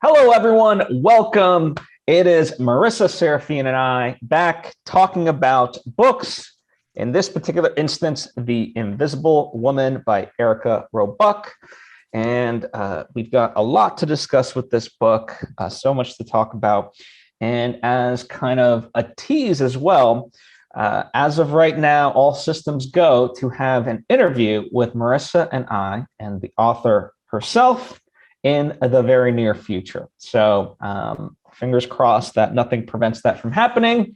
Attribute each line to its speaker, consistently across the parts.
Speaker 1: Hello, everyone. Welcome. It is Marisa Serafini and I back talking about books. In this particular instance, The Invisible Woman by Erika Robuck. And we've got a lot to discuss with this book, so much to talk about. And as kind of a tease as well, as of right now, all systems go to have an interview with Marisa and I and the author herself in the very near future. So fingers crossed that nothing prevents that from happening.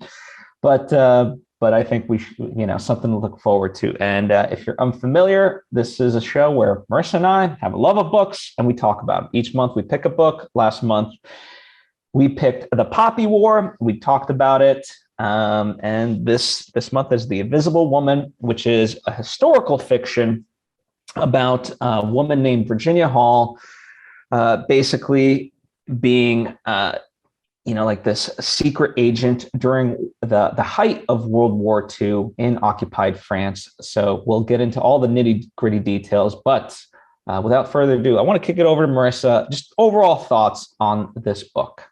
Speaker 1: But I think we should, something to look forward to. And if you're unfamiliar, this is a show where Marisa and I have a love of books and we talk about them. Each month we pick a book. Last month we picked The Poppy War. We talked about it. And this month is The Invisible Woman, which is a historical fiction about a woman named Virginia Hall, basically being, like this secret agent during the height of World War II in occupied France. So we'll get into all the nitty gritty details, but without further ado, I want to kick it over to Marisa. Just overall thoughts on this book.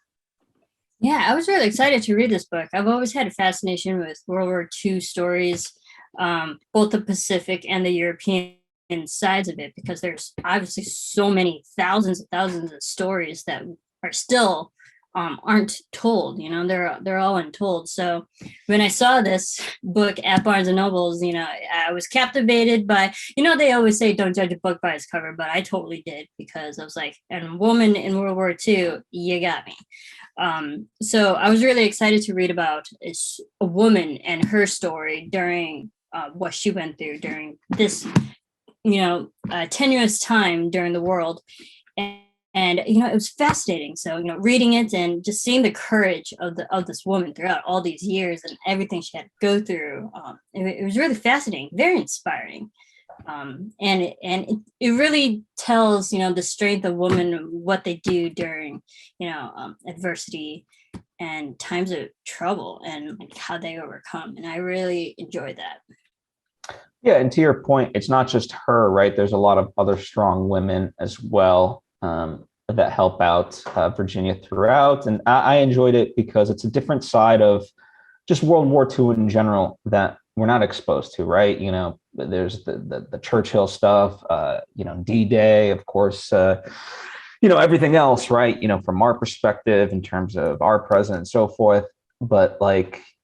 Speaker 2: Yeah, I was really excited to read this book. I've always had a fascination with World War II stories, both the Pacific and the European sides of it, because there's obviously so many thousands and thousands of stories that are still aren't told. They're all untold. So when I saw this book at Barnes and Nobles, I was captivated by, they always say don't judge a book by its cover, but I totally did, because I was like, and woman in World War II, you got me. So I was really excited to read about a woman and her story during what she went through during this tenuous time during the world. And it was fascinating. So, reading it and just seeing the courage of this woman throughout all these years and everything she had to go through, it was really fascinating, very inspiring. And it really tells, the strength of women, what they do during, adversity and times of trouble, and like how they overcome. And I really enjoyed that.
Speaker 1: Yeah, and to your point, it's not just her, right? There's a lot of other strong women as well that help out Virginia throughout. And I enjoyed it because it's a different side of just World War II in general that we're not exposed to, right? There's the Churchill stuff, D-Day, of course, everything else, right? From our perspective in terms of our president and so forth. But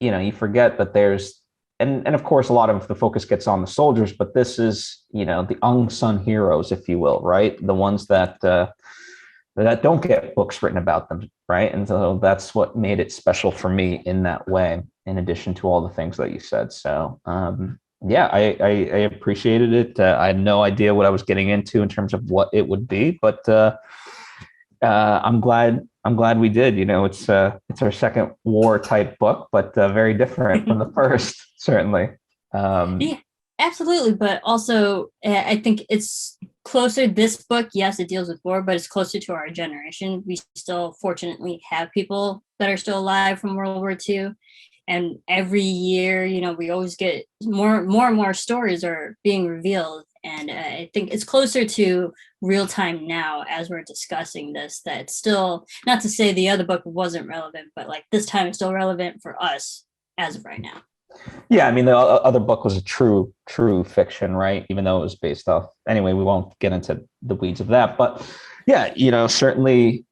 Speaker 1: you forget that there's, and of course, a lot of the focus gets on the soldiers, but this is, the unsung heroes, if you will, right? The ones that don't get books written about them, right? And so that's what made it special for me in that way, in addition to all the things that you said. So, I appreciated it. I had no idea what I was getting into in terms of what it would be, but I'm glad we did. It's our second war type book, but very different from the first, certainly.
Speaker 2: Yeah, absolutely. But also, I think it's closer. This book, yes, it deals with war, but it's closer to our generation. We still, fortunately, have people that are still alive from World War II. And every year, we always get more and more stories are being revealed. And I think it's closer to real time now as we're discussing this, that it's still, not to say the other book wasn't relevant, but this time it's still relevant for us as of right now.
Speaker 1: Yeah, I mean, the other book was a true fiction, right? Even though it was based off. Anyway, we won't get into the weeds of that. But yeah, certainly.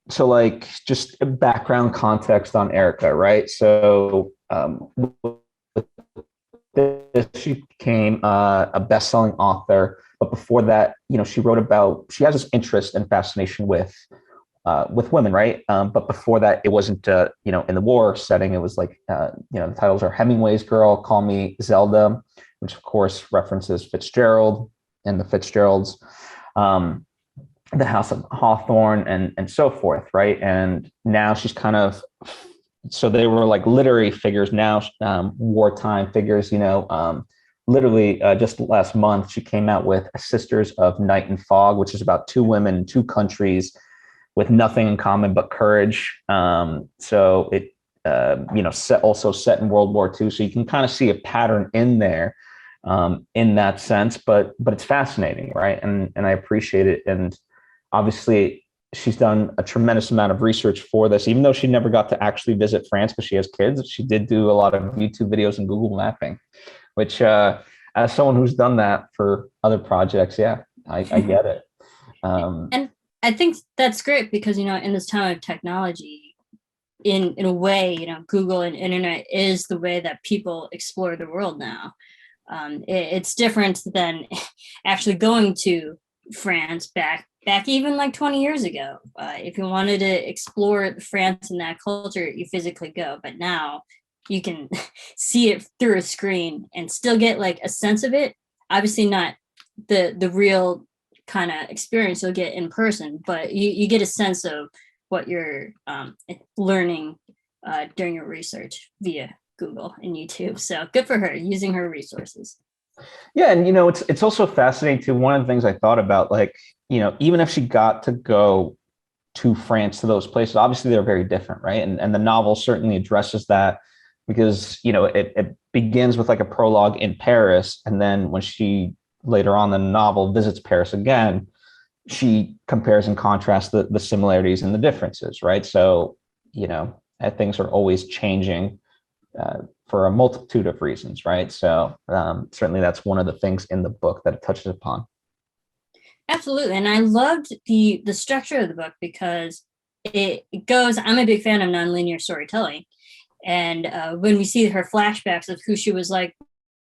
Speaker 1: So just background context on Erika, right? So she became a best-selling author, but before that, she has this interest and fascination with women, right? But before that, it wasn't, in the war setting. It was the titles are Hemingway's Girl, Call Me Zelda, which of course references Fitzgerald and the Fitzgeralds, the House of Hawthorne, and so forth, right? And now she's kind of, so they were literary figures, now wartime figures, literally just last month, she came out with Sisters of Night and Fog, which is about two women in two countries with nothing in common but courage. So it, also set in World War II. So you can kind of see a pattern in there in that sense, but it's fascinating, right? And I appreciate it. And obviously, she's done a tremendous amount of research for this, even though she never got to actually visit France, but she has kids. She did do a lot of YouTube videos and Google mapping, which as someone who's done that for other projects, yeah, I get it.
Speaker 2: And I think that's great because, in this time of technology, in a way, Google and internet is the way that people explore the world now. It's different than actually going to France back even like 20 years ago. If you wanted to explore France and that culture, you physically go. But now you can see it through a screen and still get like a sense of it. Obviously not the real kind of experience you'll get in person, but you get a sense of what you're learning during your research via Google and YouTube. So good for her using her resources.
Speaker 1: Yeah, and it's also fascinating too. One of the things I thought about, like, even if she got to go to France, to those places, obviously they're very different, right? And the novel certainly addresses that because it begins with like a prologue in Paris, and then when she later on in the novel visits Paris again, she compares and contrasts the similarities and the differences, right? So things are always changing for a multitude of reasons, right? So certainly that's one of the things in the book that it touches upon.
Speaker 2: Absolutely. And I loved the structure of the book because it goes, I'm a big fan of nonlinear storytelling. And when we see her flashbacks of who she was like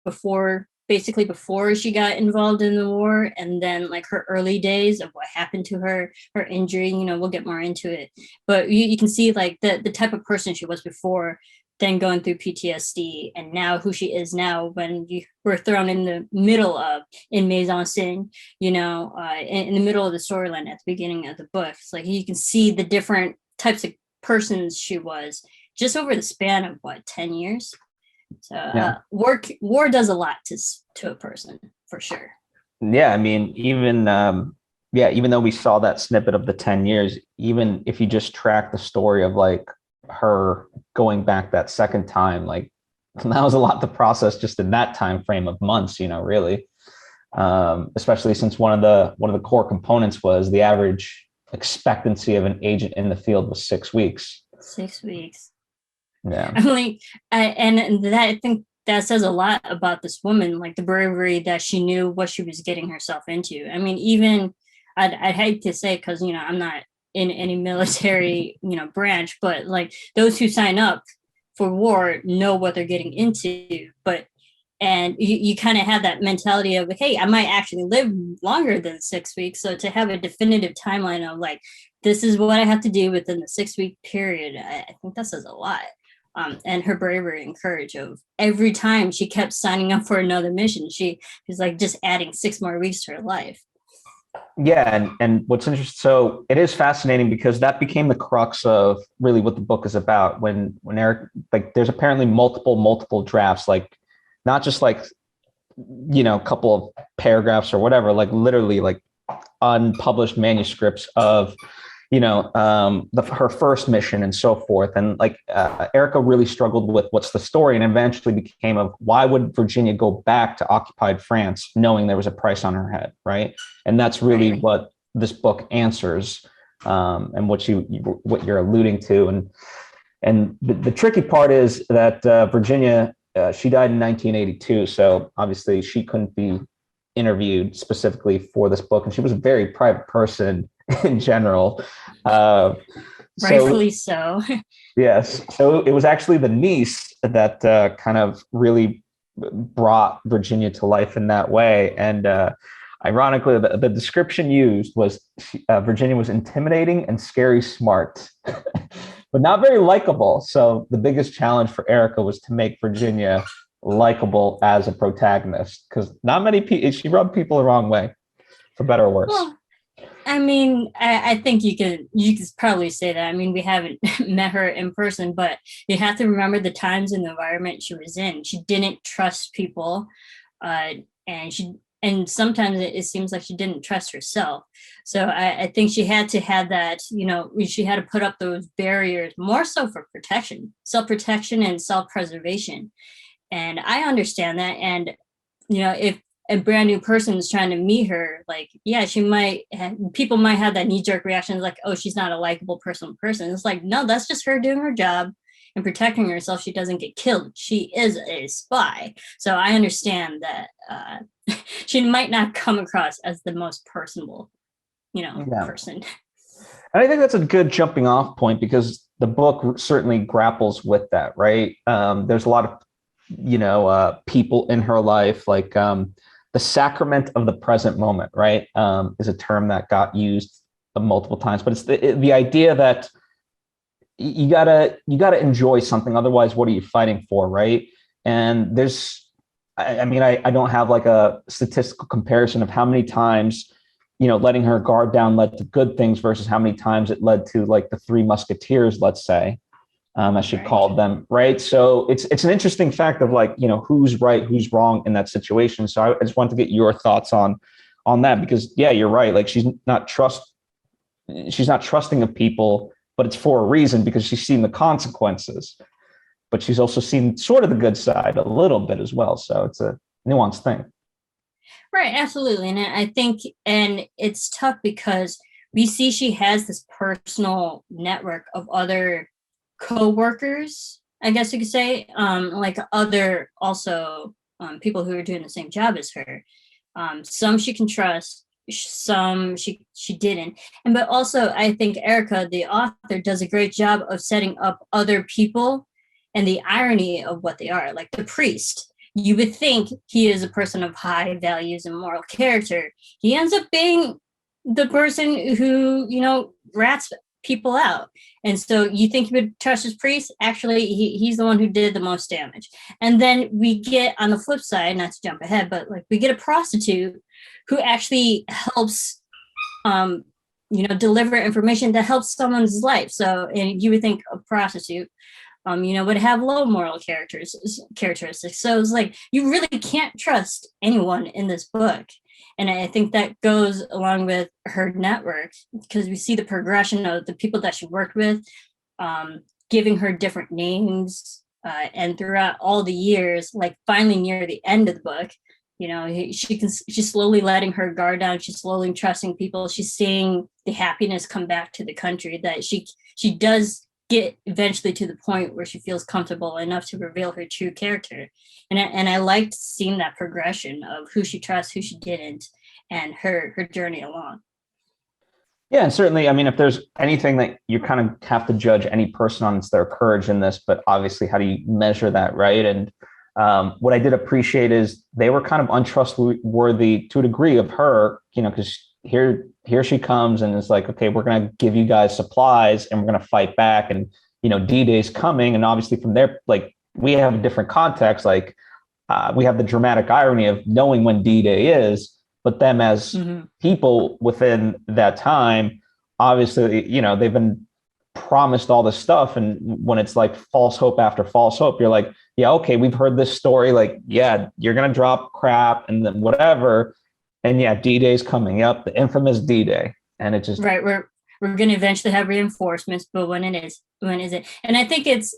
Speaker 2: before she got involved in the war, and then like her early days of what happened to her injury, we'll get more into it. But you can see like the type of person she was before, then going through PTSD, and now who she is now when you were thrown in the middle of in Maison Sin, in the middle of the storyline at the beginning of the book. It's like you can see the different types of persons she was just over the span of 10 years. So yeah. War does a lot to a person for sure.
Speaker 1: Yeah, I mean, even though we saw that snippet of the 10 years, even if you just track the story of like her going back that second time, like that was a lot to process just in that time frame of months, really. Especially since one of the core components was the average expectancy of an agent in the field was 6 weeks.
Speaker 2: 6 weeks.
Speaker 1: Yeah.
Speaker 2: I'm like, and that, I think that says a lot about this woman, like the bravery that she knew what she was getting herself into. I mean, even I'd hate to say, because I'm not in any military branch, but like those who sign up for war know what they're getting into. And you kind of have that mentality of, hey, I might actually live longer than 6 weeks. So to have a definitive timeline of like, this is what I have to do within the 6 week period, I think that says a lot. And her bravery and courage of every time she kept signing up for another mission, she was like just adding 6 more weeks to her life.
Speaker 1: Yeah, and what's interesting, so it is fascinating because that became the crux of really what the book is about. When Eric, like, there's apparently multiple drafts, like not just like a couple of paragraphs or whatever, like literally like unpublished manuscripts of her first mission and so forth. And like Erica really struggled with what's the story, and eventually became of why would Virginia go back to occupied France knowing there was a price on her head, right? And that's really what this book answers, and what you're alluding to. And the tricky part is that Virginia, she died in 1982, so obviously she couldn't be interviewed specifically for this book, and she was a very private person in general.
Speaker 2: Rightfully so.
Speaker 1: Yes. So it was actually the niece that kind of really brought Virginia to life in that way. And ironically, the description used was Virginia was intimidating and scary smart, but not very likable. So the biggest challenge for Erica was to make Virginia likable as a protagonist, because not many people, she rubbed people the wrong way, for better or worse.
Speaker 2: Well, I mean, I think you could probably say that. I mean, we haven't met her in person, but you have to remember the times and the environment she was in. She didn't trust people, and sometimes it seems like she didn't trust herself. So I think she had to have that, she had to put up those barriers more so for protection, self-protection and self-preservation. And I understand that. And, if a brand new person is trying to meet her, like, yeah, people might have that knee-jerk reaction, like, oh, she's not a likable person. It's like, no, that's just her doing her job and protecting herself. She doesn't get killed. She is a spy. So I understand that she might not come across as the most personable, person.
Speaker 1: And I think that's a good jumping off point, because the book certainly grapples with that, right? There's a lot of, people in her life, like the sacrament of the present moment, right? Is a term that got used multiple times, but it's the idea that you gotta enjoy something. Otherwise, what are you fighting for, right? And I don't have like a statistical comparison of how many times, letting her guard down led to good things versus how many times it led to like the Three Musketeers, let's say, as she called them, right? So it's an interesting fact of like, who's right, who's wrong in that situation. So I just want to get your thoughts on that, because yeah, you're right. Like she's not trusting of people, but it's for a reason, because she's seen the consequences, but she's also seen sort of the good side a little bit as well. So it's a nuanced thing.
Speaker 2: Right, absolutely. And I think, and it's tough because we see she has this personal network of other co-workers, I guess you could say, like other also people who are doing the same job as her. Some she can trust, some she didn't. But also I think Erika, the author, does a great job of setting up other people and the irony of what they are. Like the priest, you would think he is a person of high values and moral character. He ends up being the person who, rats people out. And so you think you would trust his priest? Actually, he's the one who did the most damage. And then we get, on the flip side, not to jump ahead, but like we get a prostitute who actually helps, deliver information that helps someone's life. So, and you would think a prostitute, would have low moral characteristics. So it's like, you really can't trust anyone in this book. And I think that goes along with her network, because we see the progression of the people that she worked with, giving her different names. And throughout all the years, like finally near the end of the book, she's slowly letting her guard down. She's slowly trusting people. She's seeing the happiness come back to the country, that she does get eventually to the point where she feels comfortable enough to reveal her true character. And I liked seeing that progression of who she trusts, who she didn't, and her journey along.
Speaker 1: Yeah, and certainly, I mean, if there's anything that you kind of have to judge any person on, it's their courage in this, but obviously, how do you measure that, right? And what I did appreciate is they were kind of untrustworthy to a degree of her, because here she comes and it's like, okay, we're going to give you guys supplies and we're going to fight back, and D-Day's coming, and obviously from there, like, we have a different context, like we have the dramatic irony of knowing when D-Day is, but them as people within that time, obviously, they've been promised all this stuff, and when it's like false hope after false hope, you're like, yeah, okay, we've heard this story, like, yeah, you're going to drop crap and then whatever. And yeah, D-Day's coming up, the infamous D-Day. And it just
Speaker 2: right. We're going to eventually have reinforcements, but when is it? And I think it's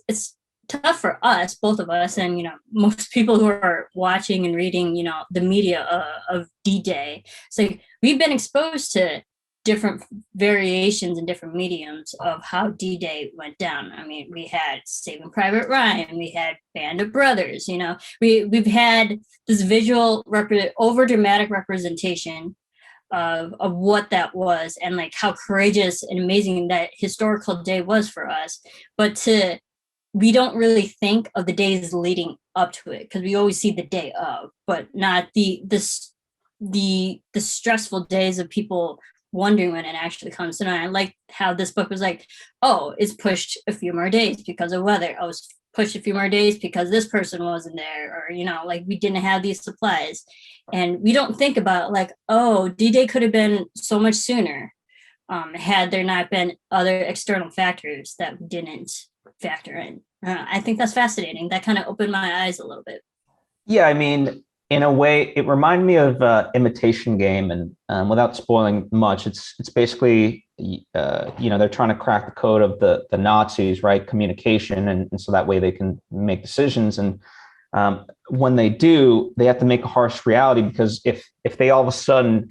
Speaker 2: tough for us, both of us, and most people who are watching and reading, the media of D-Day. So we've been exposed to different variations and different mediums of how D-Day went down. I mean, we had Saving Private Ryan, we had Band of Brothers. We've had this visual over dramatic representation of what that was, and like how courageous and amazing that historical day was for us. But we don't really think of the days leading up to it, because we always see the day of, but not the stressful days of people wondering when it actually comes. And I like how this book was like, oh, it's pushed a few more days because of weather. Oh, it's pushed a few more days because this person wasn't there, or like we didn't have these supplies. And we don't think about like, oh, D-Day could have been so much sooner, had there not been other external factors that we didn't factor in. I think that's fascinating. That kind of opened my eyes a little bit.
Speaker 1: Yeah, I mean, in a way, it reminded me of Imitation Game, and without spoiling much, it's basically they're trying to crack the code of the Nazis, right? Communication, and so that way they can make decisions. And when they do, they have to make a harsh reality, because if they all of a sudden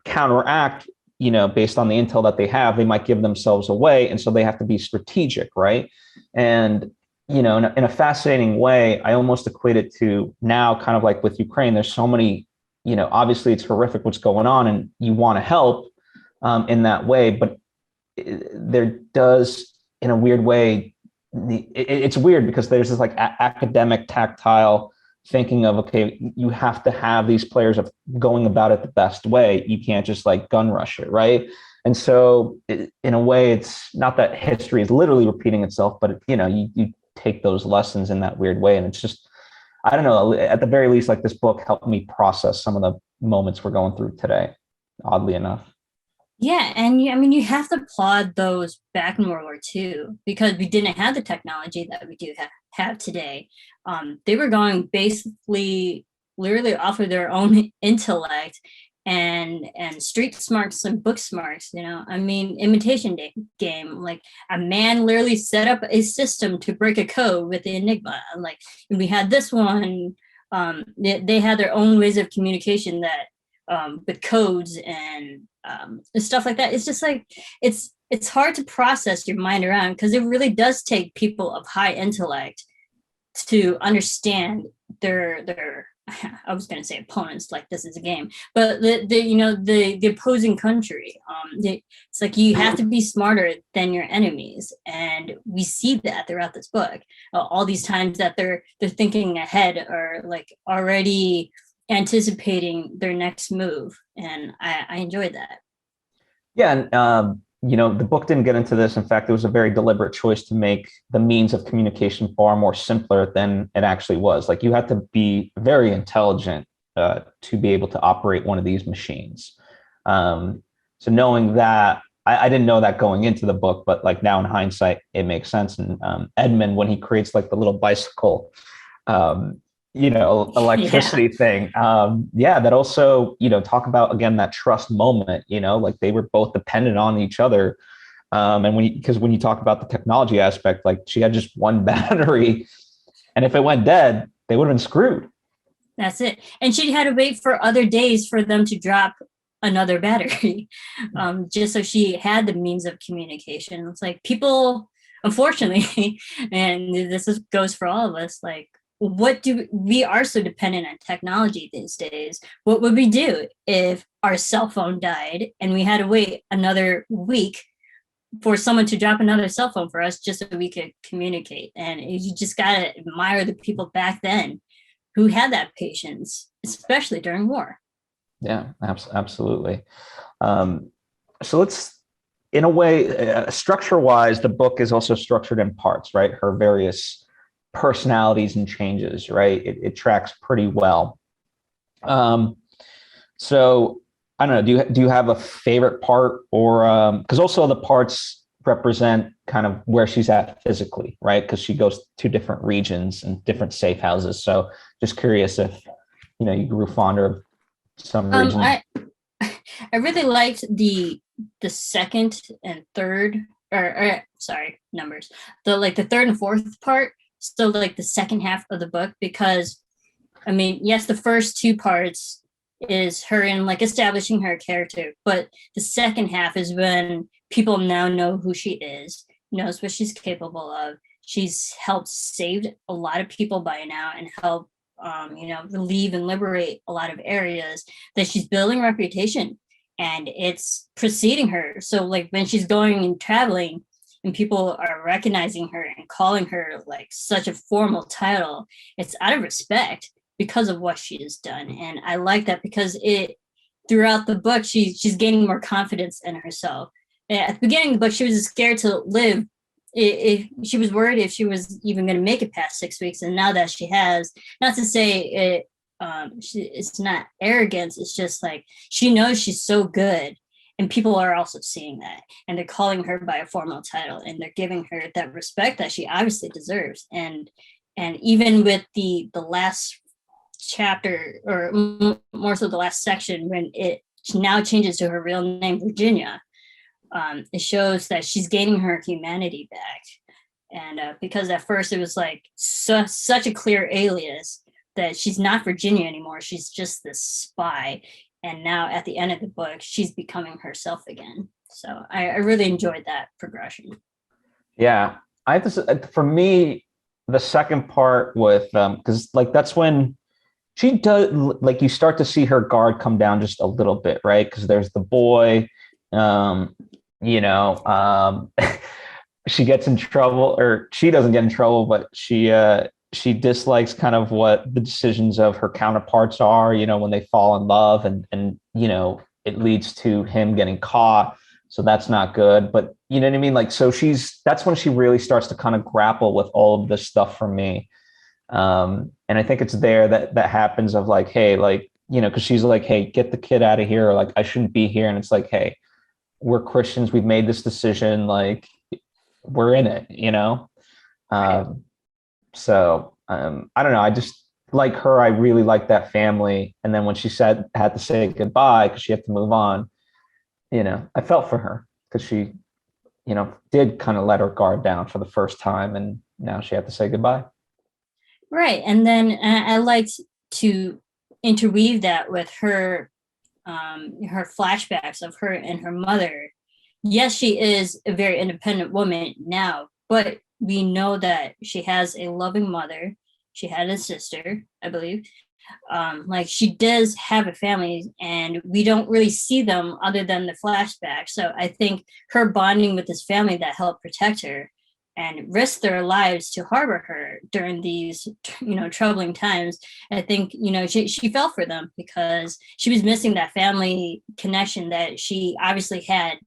Speaker 1: counteract, based on the intel that they have, they might give themselves away. And so they have to be strategic, right? And, in a fascinating way, I almost equate it to now, kind of like with Ukraine, there's so many, obviously it's horrific what's going on and you want to help in that way, but there does, in a weird way, it's weird because there's this like academic, tactile thinking of, okay, you have to have these players of going about it the best way. You can't just like gun rush it, right? And so in a way, it's not that history is literally repeating itself, but you take those lessons in that weird way. And it's just, I don't know, at the very least, like this book helped me process some of the moments we're going through today, oddly enough.
Speaker 2: Yeah, and you have to applaud those back in World War II, because we didn't have the technology that we do have today. They were going basically literally off of their own intellect and street smarts and book smarts. Imitation game. Like, a man literally set up a system to break a code with the Enigma. Like, we had this one. They had their own ways of communication that with codes and stuff like that. It's just like it's hard to process your mind around, because it really does take people of high intellect to understand their I was going to say opponents, like this is a game, but the opposing country. It's like you have to be smarter than your enemies, and we see that throughout this book. All these times that they're thinking ahead, or like already anticipating their next move, and I enjoyed that.
Speaker 1: Yeah, and the book didn't get into this. In fact, it was a very deliberate choice to make the means of communication far more simpler than it actually was. Like, you had to be very intelligent to be able to operate one of these machines. So knowing that, I didn't know that going into the book, but like now in hindsight, it makes sense. And Edmund, when he creates like the little bicycle, electricity thing. That also, talk about, again, that trust moment, like they were both dependent on each other. And when you talk about the technology aspect, like she had just one battery, and if it went dead, they would have been screwed.
Speaker 2: That's it. And she had to wait for other days for them to drop another battery, just so she had the means of communication. It's like, people, unfortunately, and goes for all of us, like, we are so dependent on technology these days. What would we do if our cell phone died and we had to wait another week for someone to drop another cell phone for us just so we could communicate? And you just got to admire the people back then who had that patience, especially during war.
Speaker 1: Yeah, absolutely. So let's, in a way, structure-wise, the book is also structured in parts, right? Her various personalities and changes, right? It tracks pretty well. So I don't know, do you have a favorite part, or because also the parts represent kind of where she's at physically, right? Because she goes to different regions and different safe houses. So just curious if you grew fonder of some region.
Speaker 2: I really liked the second and third, or sorry, numbers. The third and fourth part. So like the second half of the book, because yes, the first two parts is her in like establishing her character, but the second half is when people now know who she is, knows what she's capable of. She's helped save a lot of people by now, and helped relieve and liberate a lot of areas, that she's building reputation, and it's preceding her. So like when she's going and traveling, and people are recognizing her and calling her like such a formal title, it's out of respect because of what she has done. And I like that, because throughout the book, she's gaining more confidence in herself. At the beginning of the book, she was scared to live. She was worried if she was even going to make it past 6 weeks. And now that she has, not to say it's not arrogance, it's just like she knows she's so good. And people are also seeing that, and they're calling her by a formal title, and they're giving her that respect that she obviously deserves. And even with the last chapter, or more so the last section, when it now changes to her real name, Virginia, it shows that she's gaining her humanity back. And because at first it was like such a clear alias that she's not Virginia anymore. She's just this spy. And now at the end of the book, she's becoming herself again. So I really enjoyed that progression.
Speaker 1: Yeah. I have to, for me, the second part with, because like that's when she does, like you start to see her guard come down just a little bit, right? Because there's the boy, um, you know, she gets in trouble, or she doesn't get in trouble, but she dislikes kind of what the decisions of her counterparts are, you know, when they fall in love, and you know, it leads to him getting caught. So that's not good. But you know what I mean? Like, so that's when she really starts to kind of grapple with all of this stuff for me. And I think it's there that happens of like, hey, like, you know, because she's like, hey, get the kid out of here, or like I shouldn't be here. And it's like, hey, we're Christians, we've made this decision, like we're in it, you know? Um, I don't know. I just like her. I really like that family. And then when she had to say goodbye because she had to move on, you know, I felt for her because she, you know, did kind of let her guard down for the first time. And now she had to say goodbye.
Speaker 2: Right. And then I liked to interweave that with her flashbacks of her and her mother. Yes, she is a very independent woman now, but we know that she has a loving mother. She had a sister, I believe. Like she does have a family, and we don't really see them other than the flashback. So I think her bonding with this family that helped protect her and risk their lives to harbor her during these, you know, troubling times. I think, you know, she fell for them because she was missing that family connection that she obviously had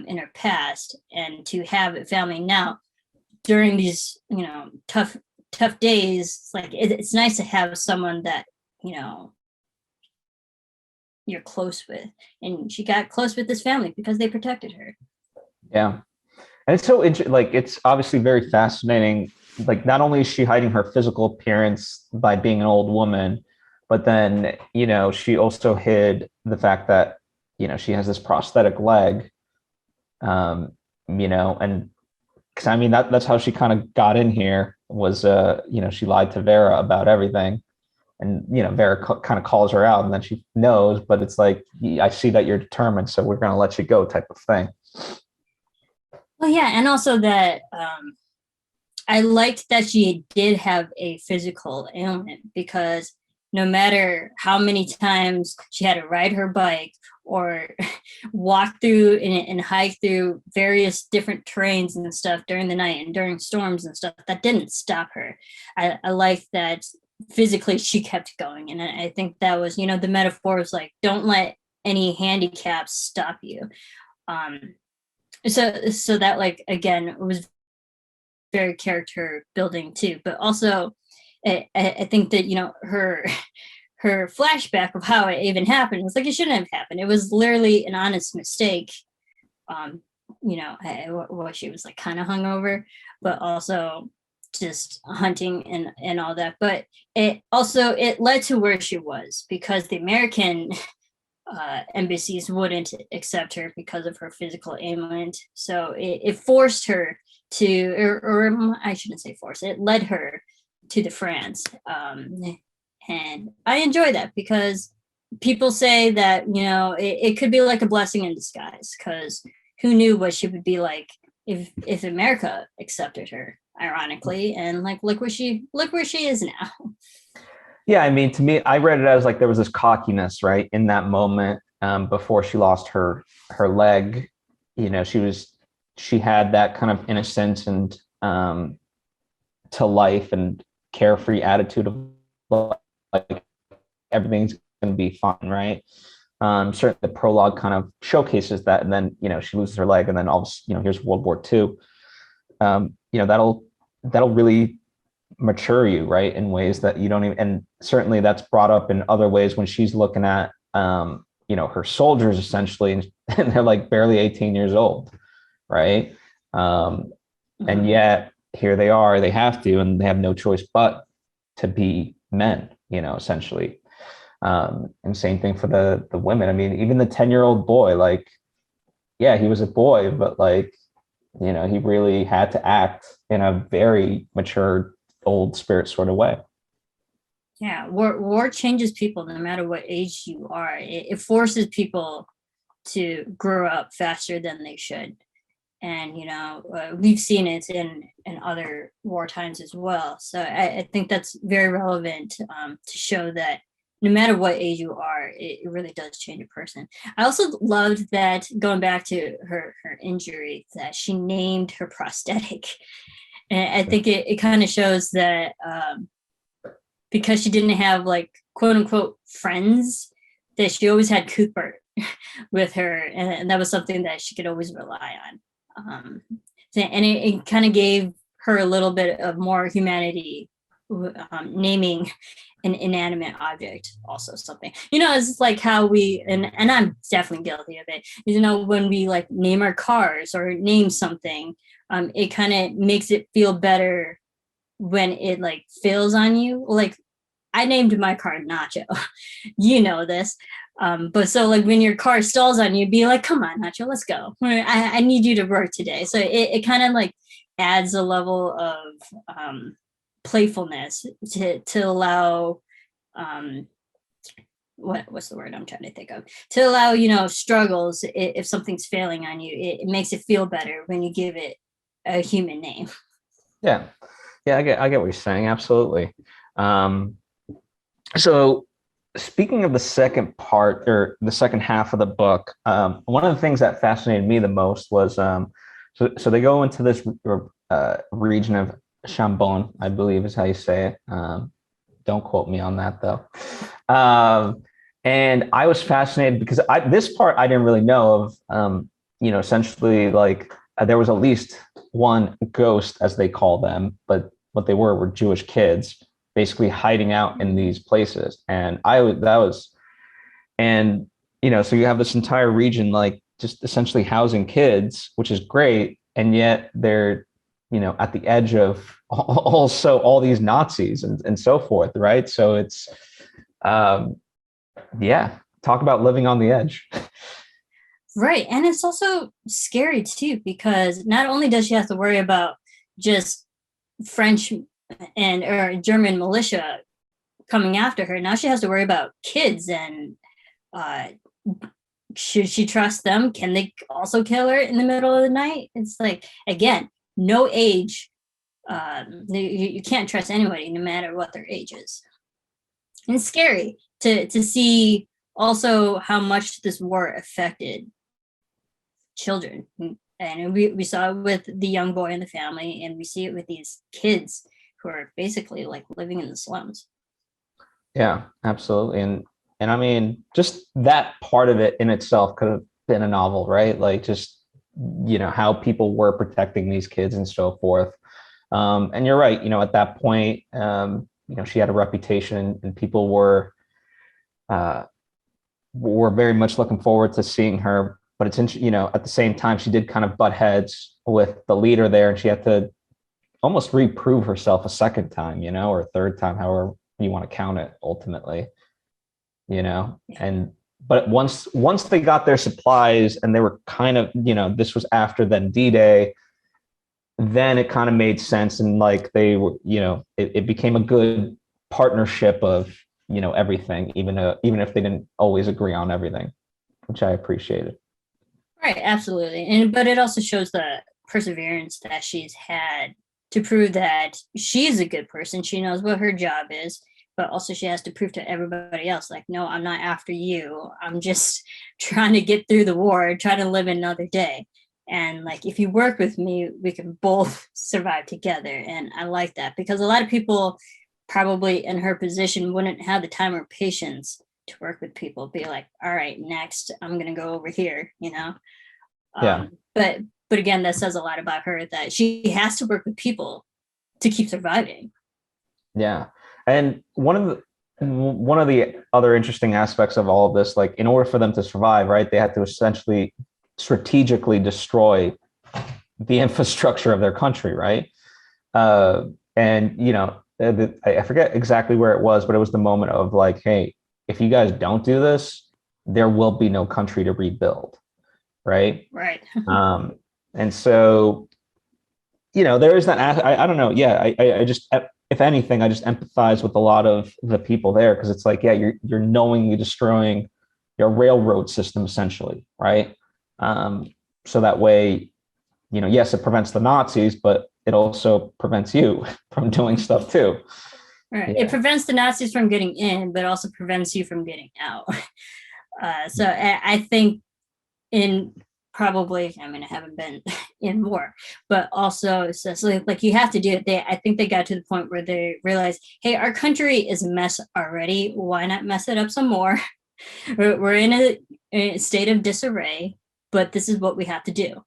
Speaker 2: in her past, and to have a family now during these, you know, tough days. It's like it's nice to have someone that, you know, you're close with, and she got close with this family because they protected her.
Speaker 1: Yeah. And it's so like it's obviously very fascinating. Like not only is she hiding her physical appearance by being an old woman, but then, you know, she also hid the fact that, you know, she has this prosthetic leg. You know, and because I mean that's how she kind of got in here was you know, she lied to Vera about everything. And you know, Vera kind of calls her out, and then she knows, but it's like, I see that you're determined, so we're going to let you go, type of thing.
Speaker 2: Well, yeah, and also that I liked that she did have a physical ailment, because no matter how many times she had to ride her bike or walk through and hike through various different terrains and stuff during the night and during storms and stuff, that didn't stop her. I liked that physically she kept going. And I think that was, you know, the metaphor was like, don't let any handicaps stop you. So that, like, again, was very character building too, but also I think that, you know, her flashback of how it even happened was like, it shouldn't have happened. It was literally an honest mistake. You know, what she was like kind of hungover, but also just hunting and all that. But it led to where she was, because the American embassies wouldn't accept her because of her physical ailment. So it forced her to, or I shouldn't say force, it led her to the France. And I enjoy that, because people say that, you know, it could be like a blessing in disguise, because who knew what she would be like if America accepted her, ironically. And like, look where she is now.
Speaker 1: Yeah, I mean, to me, I read it as like there was this cockiness, right, in that moment, before she lost her leg. You know, she had that kind of innocence and to life and carefree attitude of like everything's going to be fun, right? Certainly the prologue kind of showcases that, and then, you know, she loses her leg, and then you know, here's World War II. You know, that'll really mature you, right, in ways that you don't even, and certainly that's brought up in other ways when she's looking at you know, her soldiers essentially, and they're like barely 18 years old, right? And yet here they are, they have to, and they have no choice but to be men, you know, essentially. And same thing for the women. I mean, even the 10-year-old boy, like, yeah, he was a boy, but like, he really had to act in a very mature, old spirit sort of way.
Speaker 2: Yeah, war changes people no matter what age you are. It forces people to grow up faster than they should. And we've seen it in other war times as well. So I think that's very relevant to show that no matter what age you are, it really does change a person. I also loved that, going back to her injury, that she named her prosthetic. And I think it kind of shows that because she didn't have, like, quote unquote friends, that she always had Cuthbert with her, and that was something that she could always rely on. And it kind of gave her a little bit of more humanity, naming an inanimate object, also something. It's like how we, and I'm definitely guilty of it, when we, like, name our cars or name something, it kind of makes it feel better when it, like, fails on you. Like, I named my car Nacho. This. But so, like, when your car stalls on you, be like, come on, Nacho, let's go. I need you to work today. So it kind of, like, adds a level of playfulness to allow, what's the word I'm trying to think of? To allow, struggles, if something's failing on you, it makes it feel better when you give it a human name.
Speaker 1: Yeah. Yeah, I get what you're saying. Absolutely. So speaking of the second part, or the second half of the book, one of the things that fascinated me the most was, so they go into this region of Chambon, I believe is how you say it. Don't quote me on that though. And I was fascinated because this part I didn't really know of. Essentially, like, there was at least one ghost, as they call them, but what they were Jewish kids basically hiding out in these places. And so you have this entire region, like, just essentially housing kids, which is great. And yet they're, at the edge of also all these Nazis and so forth. Right. So it's, talk about living on the edge.
Speaker 2: Right. And it's also scary too, because not only does she have to worry about just French or German militia coming after her, now she has to worry about kids, and should she trust them? Can they also kill her in the middle of the night? It's like, again, no age. You can't trust anybody, no matter what their age is. And it's scary to see also how much this war affected children. And we saw it with the young boy in the family, and we see it with these kids who are basically, like, living in the slums.
Speaker 1: Yeah, absolutely. And I mean, just that part of it in itself could have been a novel, right? Like, just, how people were protecting these kids and so forth. And you're right, at that point, she had a reputation, and people were very much looking forward to seeing her. But it's interesting, at the same time, she did kind of butt heads with the leader there, and she had to almost reprove herself a second time, or a third time, however you want to count it ultimately, but once they got their supplies, and they were kind of, this was after then D-Day, then it kind of made sense. And, like, they were, it became a good partnership of, everything, even if they didn't always agree on everything, which I appreciated.
Speaker 2: Right, absolutely. But it also shows the perseverance that she's had to prove that she's a good person. She knows what her job is, but also she has to prove to everybody else, like, no, I'm not after you. I'm just trying to get through the war, trying to live another day. And, like, if you work with me, we can both survive together. And I like that, because a lot of people probably in her position wouldn't have the time or patience to work with people, be like, all right, next, I'm going to go over here,
Speaker 1: Yeah.
Speaker 2: But again, that says a lot about her, that she has to work with people to keep surviving.
Speaker 1: Yeah. And one of the other interesting aspects of all of this, like, in order for them to survive, right, they had to essentially strategically destroy the infrastructure of their country, right? And I forget exactly where it was, but it was the moment of, like, hey, if you guys don't do this, there will be no country to rebuild, right?
Speaker 2: Right.
Speaker 1: And so, there is that. I don't know. Yeah, I just, if anything, I just empathize with a lot of the people there, because it's like, yeah, you're knowingly destroying your railroad system essentially, right? So that way, yes, it prevents the Nazis, but it also prevents you from doing stuff too.
Speaker 2: Right.
Speaker 1: Yeah.
Speaker 2: It prevents the Nazis from getting in, but also prevents you from getting out. So I think in probably, I mean, I haven't been in war, but also so like you have to do it. I think they got to the point where they realized, hey, our country is a mess already. Why not mess it up some more? We're in a state of disarray, but this is what we have to do.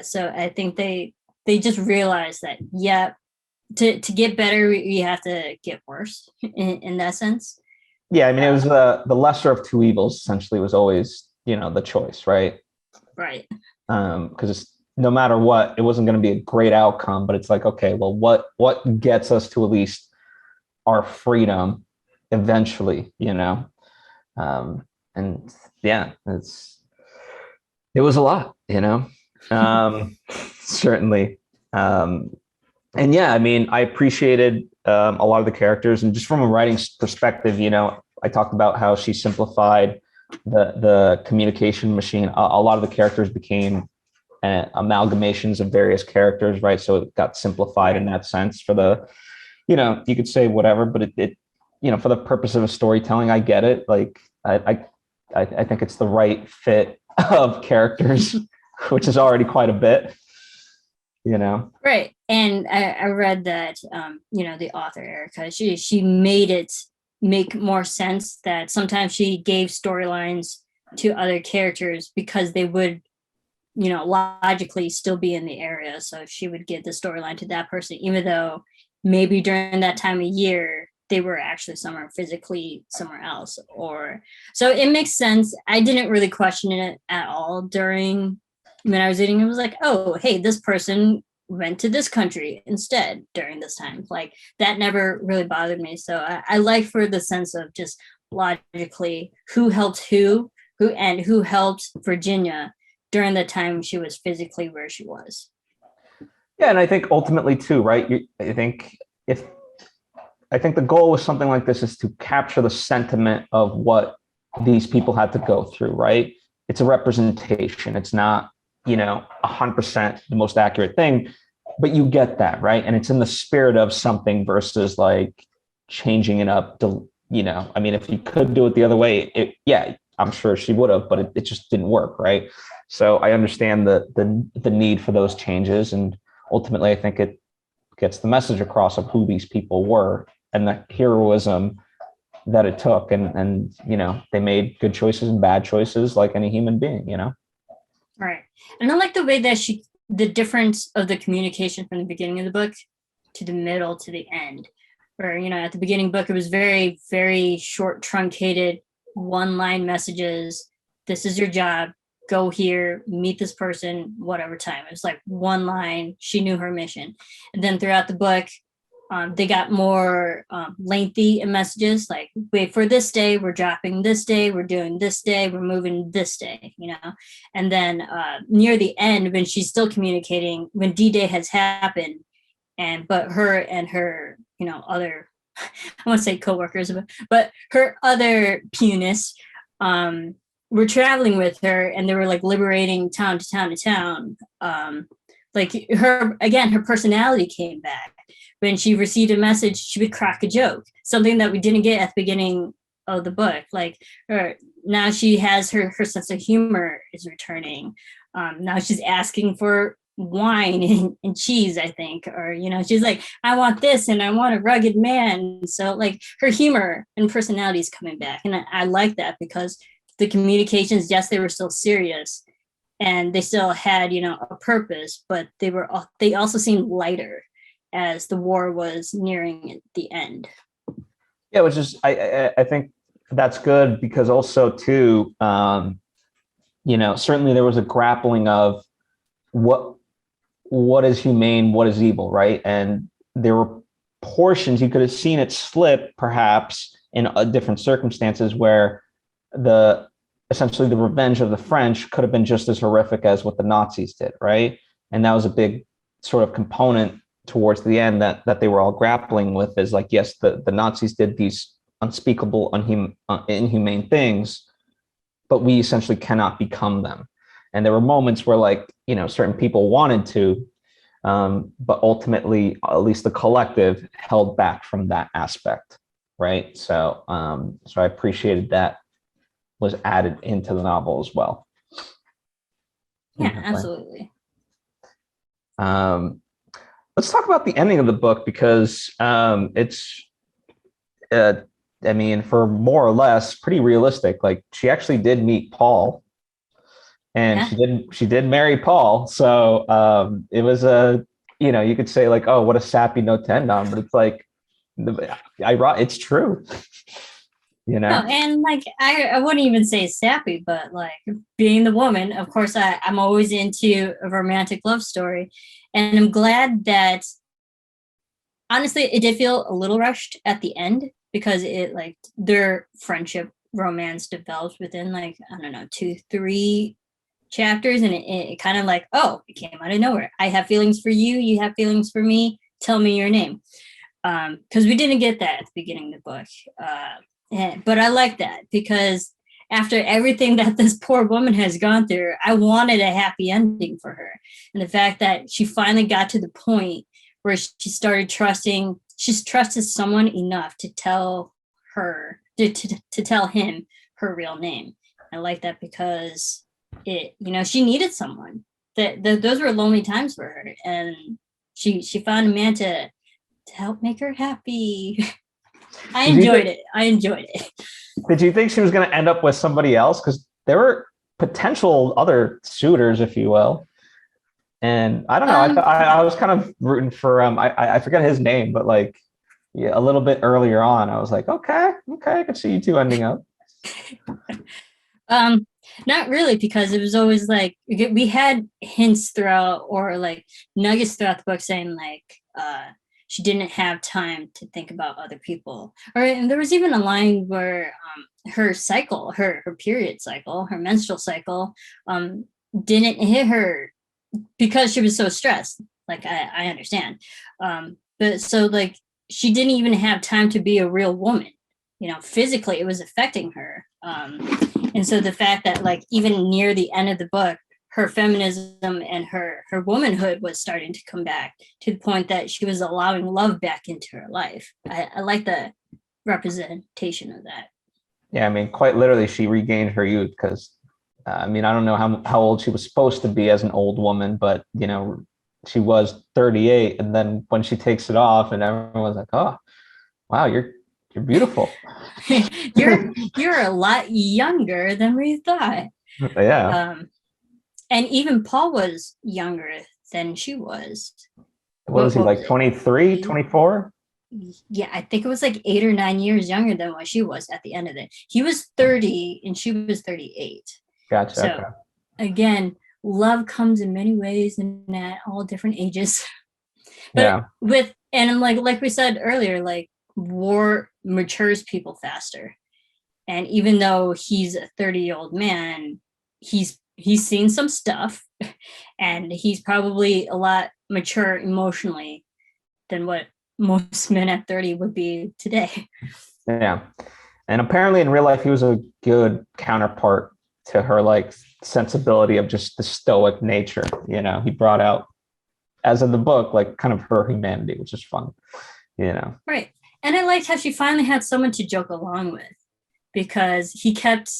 Speaker 2: So I think they just realized that, yeah, to get better, we have to get worse in that sense.
Speaker 1: Yeah, I mean, it was the lesser of two evils. Essentially, was always the choice, right?
Speaker 2: Right.
Speaker 1: Because no matter what, it wasn't going to be a great outcome. But it's like, okay, well, what gets us to at least our freedom eventually, and yeah, it was a lot, certainly. And yeah, I mean, I appreciated a lot of the characters, and just from a writing perspective, I talked about how she simplified the communication machine. A lot of the characters became amalgamations of various characters, right? So it got simplified in that sense for the, you could say whatever, but it for the purpose of a storytelling, I get it. Like I think it's the right fit of characters, which is already quite a bit.
Speaker 2: Right. And I read that the author Erika, she made it make more sense that sometimes she gave storylines to other characters because they would logically still be in the area. So she would give the storyline to that person, even though maybe during that time of year they were actually physically somewhere else. Or so it makes sense. I didn't really question it at all during when I was reading. It was like, oh, hey, this person went to this country instead during this time. Like that never really bothered me. So I like for the sense of just logically who helped who helped Virginia during the time she was physically where she was.
Speaker 1: Yeah, and I think ultimately too, right? I think the goal with something like this is to capture the sentiment of what these people had to go through, right? It's a representation. It's not, 100% the most accurate thing, but you get that, right? And it's in the spirit of something versus like changing it up. I mean, if you could do it the other way, I'm sure she would have, but it just didn't work, right? So I understand the need for those changes, and ultimately, I think it gets the message across of who these people were and the heroism that it took, and they made good choices and bad choices like any human being.
Speaker 2: Right. And I like the way that the difference of the communication from the beginning of the book to the middle to the end, where at the beginning book it was very, very short, truncated, one-line messages. This is your job. Go here, meet this person, whatever time. It was like one line. She knew her mission. And then throughout the book, they got more lengthy messages, like, wait for this day, we're dropping this day, we're doing this day, we're moving this day, And then near the end, when she's still communicating, when D-Day has happened, but her and her, other, I want to say coworkers, but her other pianists were traveling with her, and they were like liberating town to town to town. Like her personality came back. When she received a message, she would crack a joke, something that we didn't get at the beginning of the book. Like now she has her sense of humor is returning. Now she's asking for wine and cheese, I think, or she's like, I want this and I want a rugged man. So like her humor and personality is coming back, and I like that because the communications, yes, they were still serious and they still had a purpose, but they also seemed lighter as the war was nearing the end.
Speaker 1: Yeah, which is I think that's good, because also too, certainly there was a grappling of what is humane, what is evil, right? And there were portions you could have seen it slip perhaps in different circumstances where essentially the revenge of the French could have been just as horrific as what the Nazis did, right? And that was a big sort of component towards the end that they were all grappling with, is like, yes, the Nazis did these unspeakable, inhumane things, but we essentially cannot become them. And there were moments where, like, certain people wanted to, but ultimately, at least the collective held back from that aspect, right? So I appreciated that was added into the novel as well.
Speaker 2: Yeah, absolutely.
Speaker 1: Let's talk about the ending of the book, because it's, I mean, for more or less pretty realistic. Like, she actually did meet Paul, and she did marry Paul. So it was you could say like, oh, what a sappy note to end on, but it's like, it's true.
Speaker 2: No, and like I wouldn't even say sappy, but like, being the woman, of course, I'm always into a romantic love story, and I'm glad that, honestly, it did feel a little rushed at the end, because it, like, their friendship romance develops within, like, I don't know, 2-3 chapters, and it kind of like, oh, it came out of nowhere. I have feelings for you, you have feelings for me, tell me your name. Because we didn't get that at the beginning of the book. But I like that, because after everything that this poor woman has gone through, I wanted a happy ending for her. And the fact that she finally got to the point where she started trusting, she's trusted someone enough to tell her, to tell him her real name. I like that, because she needed someone. Those were lonely times for her, and she found a man to help make her happy. I enjoyed it.
Speaker 1: Did you think she was going to end up with somebody else? Because there were potential other suitors, if you will. And I don't know. I was kind of rooting for I forget his name, but like, a little bit earlier on, I was like, okay, I could see you two ending up.
Speaker 2: Not really, because it was always like, we had hints throughout, or like nuggets throughout the book, saying like, she didn't have time to think about other people. And there was even a line where her cycle, her period cycle, her menstrual cycle, didn't hit her because she was so stressed. Like, I understand. But so, like, she didn't even have time to be a real woman. Physically, it was affecting her. And so the fact that, like, even near the end of the book, her feminism and her womanhood was starting to come back, to the point that she was allowing love back into her life. I like the representation of that.
Speaker 1: Yeah, I mean, quite literally, she regained her youth, because, I mean, I don't know how old she was supposed to be as an old woman, but, she was 38. And then when she takes it off, and everyone's like, oh, wow, you're beautiful.
Speaker 2: you're a lot younger than we thought.
Speaker 1: Yeah.
Speaker 2: And even Paul was younger than she was.
Speaker 1: What was he, like 23, 24?
Speaker 2: Yeah, I think it was like 8 or 9 years younger than what she was at the end of it. He was 30 and she was 38.
Speaker 1: Gotcha.
Speaker 2: So
Speaker 1: okay.
Speaker 2: Again, love comes in many ways and at all different ages. But
Speaker 1: yeah.
Speaker 2: And like we said earlier, like, war matures people faster. And even though he's a 30-year-old man, he's seen some stuff, and he's probably a lot mature emotionally than what most men at 30 would be today.
Speaker 1: Yeah. And apparently in real life, he was a good counterpart to her, like, sensibility of just the stoic nature. He brought out, as in the book, like, kind of her humanity, which is fun,
Speaker 2: Right. And I liked how she finally had someone to joke along with, because he kept,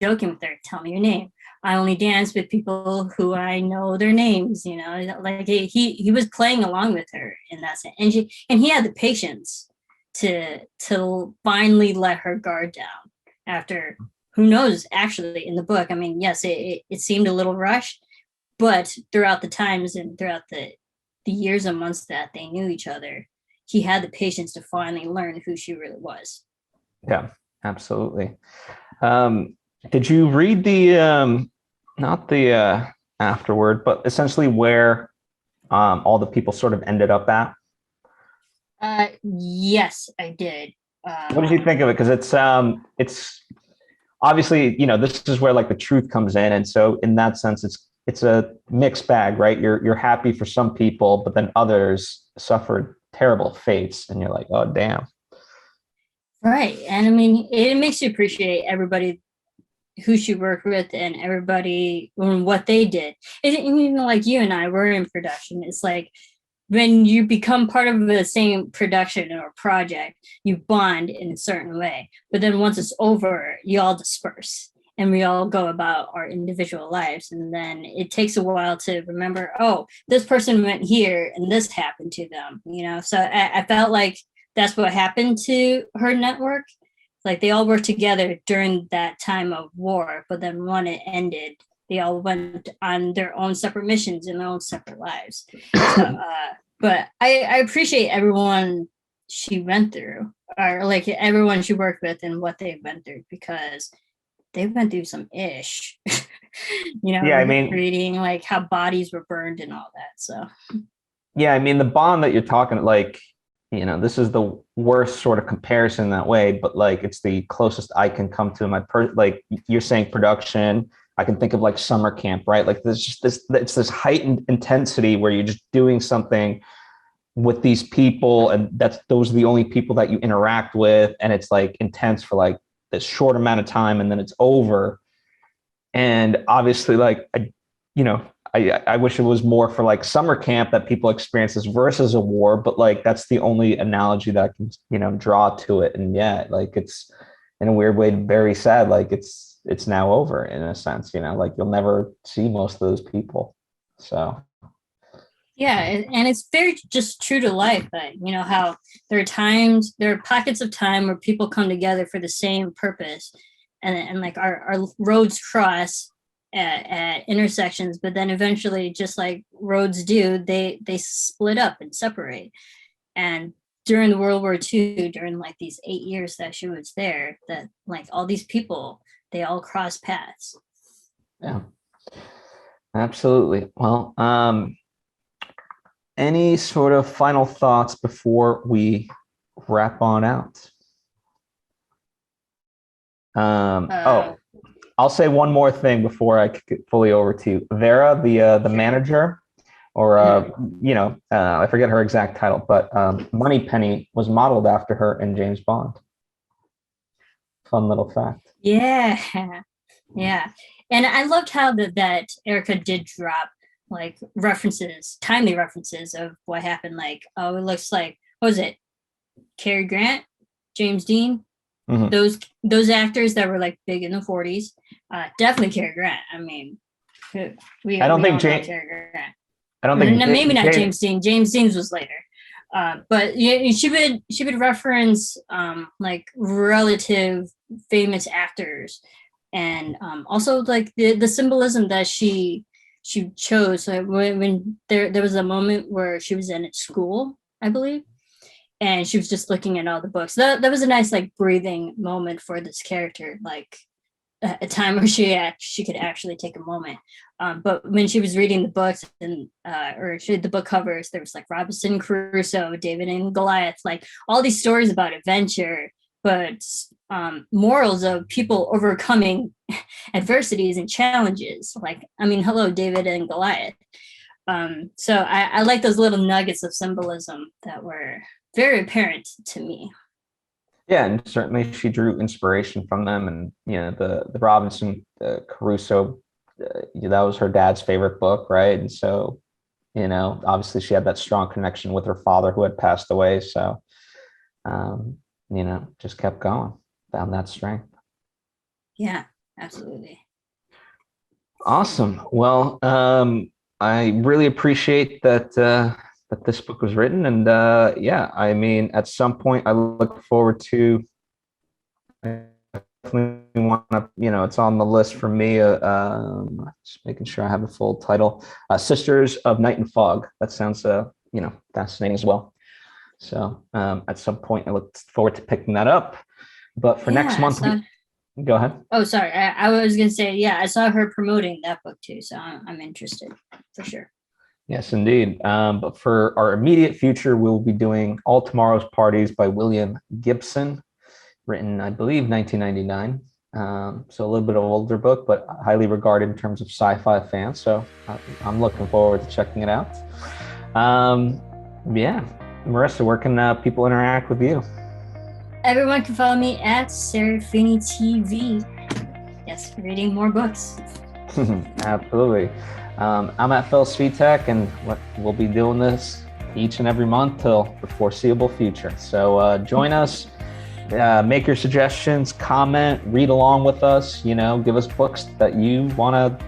Speaker 2: joking with her, tell me your name. I only dance with people who I know their names, like he was playing along with her in that sense. And he had the patience to finally let her guard down after, who knows, actually, in the book. I mean, yes, it seemed a little rushed, but throughout the times and throughout the years and months that they knew each other, he had the patience to finally learn who she really was.
Speaker 1: Yeah, absolutely. Did you read the not the afterword, but essentially where all the people sort of ended up at?
Speaker 2: Yes, I did.
Speaker 1: What did you think of it? Because it's obviously, this is where like the truth comes in. And so in that sense, it's a mixed bag, right? You're happy for some people, but then others suffered terrible fates, and you're like, oh damn.
Speaker 2: Right. And I mean, it makes you appreciate everybody who she worked with and everybody and what they did. Even like you and I were in production. It's like when you become part of the same production or project, you bond in a certain way. But then once it's over, you all disperse and we all go about our individual lives. And then it takes a while to remember, oh, this person went here and this happened to them, So I felt like that's what happened to her network. Like they all worked together during that time of war, but then when it ended, they all went on their own separate missions in their own separate lives. So, but I appreciate everyone she went through, or like everyone she worked with and what they went through, because they went through some ish.
Speaker 1: Yeah, I mean,
Speaker 2: reading like how bodies were burned and all that. So
Speaker 1: yeah, I mean, the bond that you're talking, like, this is the worst sort of comparison that way, but like it's the closest I can come to like you're saying production. I can think of like summer camp, right? Like there's just it's this heightened intensity where you're just doing something with these people, and those are the only people that you interact with, and it's like intense for like this short amount of time, and then it's over. And obviously, like I wish it was more for like summer camp that people experience this versus a war, but like that's the only analogy that I can draw to it. And yeah, like it's in a weird way very sad. Like it's now over in a sense, like you'll never see most of those people. So
Speaker 2: yeah, and it's very just true to life that how there are pockets of time where people come together for the same purpose, and like our roads cross at intersections, but then eventually, just like roads do, they split up and separate. And during the World War II, during like these 8 years that she was there, that like all these people, they all crossed paths.
Speaker 1: Yeah, absolutely. Well, any sort of final thoughts before we wrap on out? I'll say one more thing before I kick it fully over to Vera, the manager, or I forget her exact title, but Moneypenny was modeled after her in James Bond. Fun little fact.
Speaker 2: Yeah, yeah, and I loved how that Erika did drop like timely references of what happened. Like, oh, it looks like, what was it, Cary Grant, James Dean, those actors that were like big in the 40s. Definitely Cary Grant. I mean, I don't think Cary Grant. I don't think maybe not James Dean. James Dean's was later. But yeah, she would reference like relative famous actors, and also like the symbolism that she chose. So when there was a moment where she was in school, I believe, and she was just looking at all the books. That was a nice like breathing moment for this character, like a time where she could actually take a moment. But when she was reading the books and the book covers, there was like Robinson Crusoe, David and Goliath, like all these stories about adventure, but morals of people overcoming adversities and challenges. Like, I mean, hello, David and Goliath. So I like those little nuggets of symbolism that were very apparent to me.
Speaker 1: Yeah, and certainly she drew inspiration from them, and the Robinson Crusoe, that was her dad's favorite book, right? And so, obviously she had that strong connection with her father who had passed away. So, just kept going, found that strength.
Speaker 2: Yeah, absolutely.
Speaker 1: Awesome. Well, I really appreciate that this book was written, and I mean, at some point I look forward to, I definitely want to, it's on the list for me, just making sure I have the full title, Sisters of Night and Fog. That sounds fascinating as well. So at some point I look forward to picking that up, but for next month, go ahead.
Speaker 2: Oh, sorry, I was gonna say, yeah, I saw her promoting that book too, so I'm interested for sure.
Speaker 1: Yes, indeed. But for our immediate future, we'll be doing All Tomorrow's Parties by William Gibson, written, I believe, 1999. So a little bit of an older book, but highly regarded in terms of sci-fi fans. So I'm looking forward to checking it out. Yeah, Marisa, where can people interact with you?
Speaker 2: Everyone can follow me at Serafini TV. Yes, reading more books.
Speaker 1: Absolutely. I'm at Svitek, and we'll be doing this each and every month till the foreseeable future. So join us, make your suggestions, comment, read along with us, give us books that you want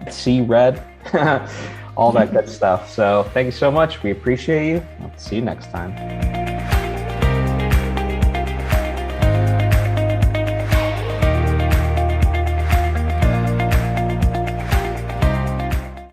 Speaker 1: to see read, all that good stuff. So thank you so much. We appreciate you. I'll see you next time.